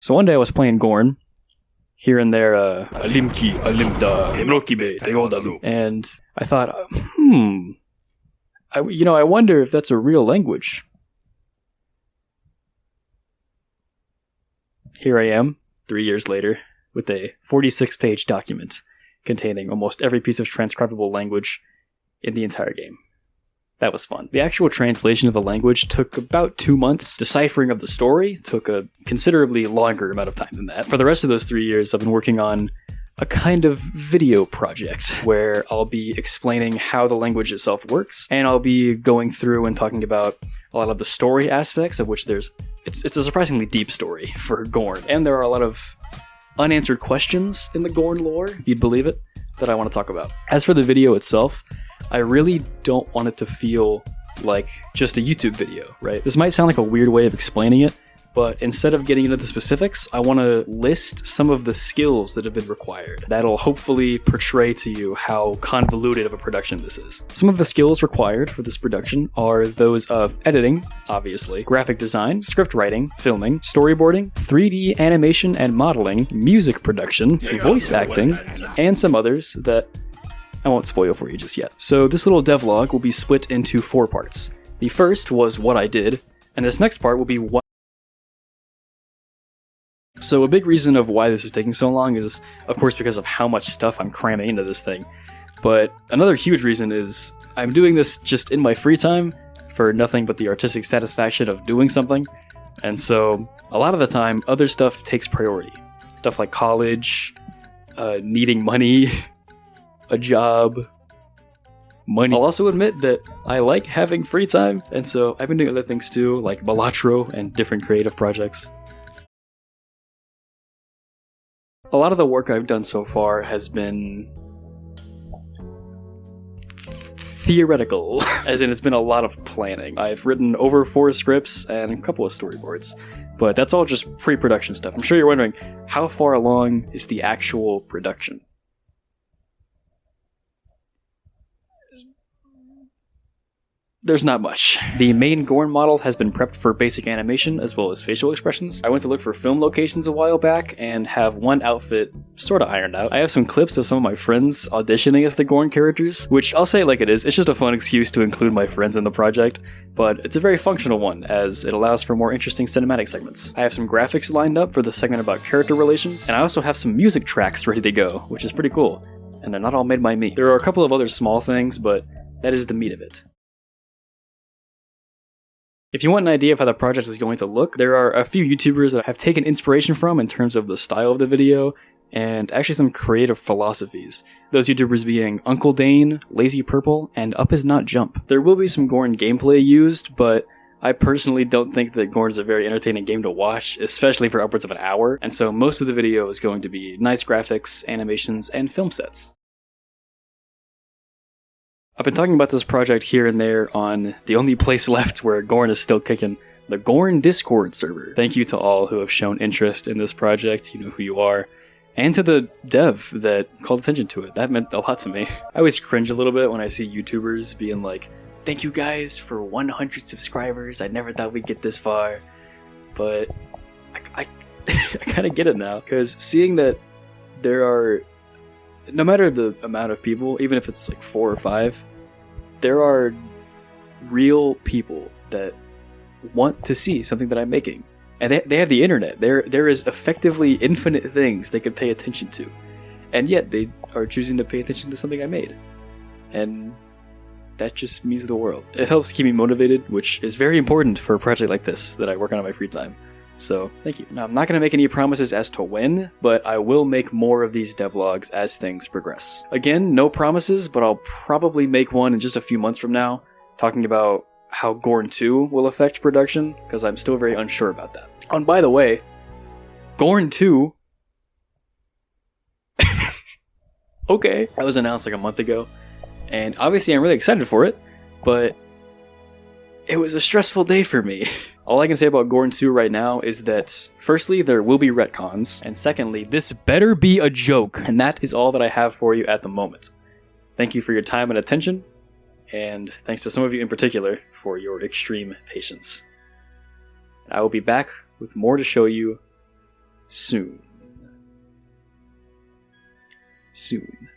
So one day I was playing Gorn, here and there, Alimki, Alimda, Imrokibe, Teodalu. And I thought, I wonder if that's a real language. Here I am, 3 years later, with a 46-page document containing almost every piece of transcribable language in the entire game. That was fun. The actual translation of the language took about 2 months. Deciphering of the story took a considerably longer amount of time than that. For the rest of those 3 years, I've been working on a kind of video project where I'll be explaining how the language itself works, and I'll be going through and talking about a lot of the story aspects, of which it's a surprisingly deep story for Gorn. And there are a lot of unanswered questions in the Gorn lore, if you'd believe it, that I want to talk about. As for the video itself, I really don't want it to feel like just a YouTube video, right? This might sound like a weird way of explaining it, but instead of getting into the specifics, I want to list some of the skills that have been required. That'll hopefully portray to you how convoluted of a production this is. Some of the skills required for this production are those of editing, obviously, graphic design, script writing, filming, storyboarding, 3D animation and modeling, music production, voice acting, and some others that I won't spoil for you just yet. So this little devlog will be split into 4 parts. The first was what I did, and this next part will be what. So a big reason of why this is taking so long is, of course, because of how much stuff I'm cramming into this thing. But another huge reason is I'm doing this just in my free time for nothing but the artistic satisfaction of doing something. And so a lot of the time, other stuff takes priority. Stuff like college, needing money, a job, money. I'll also admit that I like having free time, and so I've been doing other things too, like Balatro and different creative projects. A lot of the work I've done so far has been theoretical, as in it's been a lot of planning. I've written over 4 scripts and a couple of storyboards, but that's all just pre-production stuff. I'm sure you're wondering, how far along is the actual production? There's not much. The main Gorn model has been prepped for basic animation as well as facial expressions. I went to look for film locations a while back and have one outfit sort of ironed out. I have some clips of some of my friends auditioning as the Gorn characters, which I'll say like it is. It's just a fun excuse to include my friends in the project, but it's a very functional one as it allows for more interesting cinematic segments. I have some graphics lined up for the segment about character relations, and I also have some music tracks ready to go, which is pretty cool. And they're not all made by me. There are a couple of other small things, but that is the meat of it. If you want an idea of how the project is going to look, there are a few YouTubers that I've taken inspiration from in terms of the style of the video, and actually some creative philosophies. Those YouTubers being Uncle Dane, Lazy Purple, and Up Is Not Jump. There will be some Gorn gameplay used, but I personally don't think that Gorn is a very entertaining game to watch, especially for upwards of an hour, and so most of the video is going to be nice graphics, animations, and film sets. I've been talking about this project here and there on the only place left where Gorn is still kicking, the Gorn Discord server. Thank you to all who have shown interest in this project, you know who you are, and to the dev that called attention to it. That meant a lot to me. I always cringe a little bit when I see YouTubers being like, thank you guys for 100 subscribers, I never thought we'd get this far. But I kind of get it now, because seeing that there are, no matter the amount of people, even if it's like 4 or 5, there are real people that want to see something that I'm making. And they have the internet. There is effectively infinite things they could pay attention to. And yet they are choosing to pay attention to something I made. And that just means the world. It helps keep me motivated, which is very important for a project like this that I work on in my free time. So, thank you. Now, I'm not going to make any promises as to when, but I will make more of these devlogs as things progress. Again, no promises, but I'll probably make one in just a few months from now, talking about how Gorn 2 will affect production, because I'm still very unsure about that. Oh, and by the way, Gorn 2... okay. That was announced like a month ago, and obviously I'm really excited for it, but it was a stressful day for me. All I can say about Gorn 2 right now is that, firstly, there will be retcons, and secondly, this better be a joke, and that is all that I have for you at the moment. Thank you for your time and attention, and thanks to some of you in particular for your extreme patience. I will be back with more to show you soon. Soon.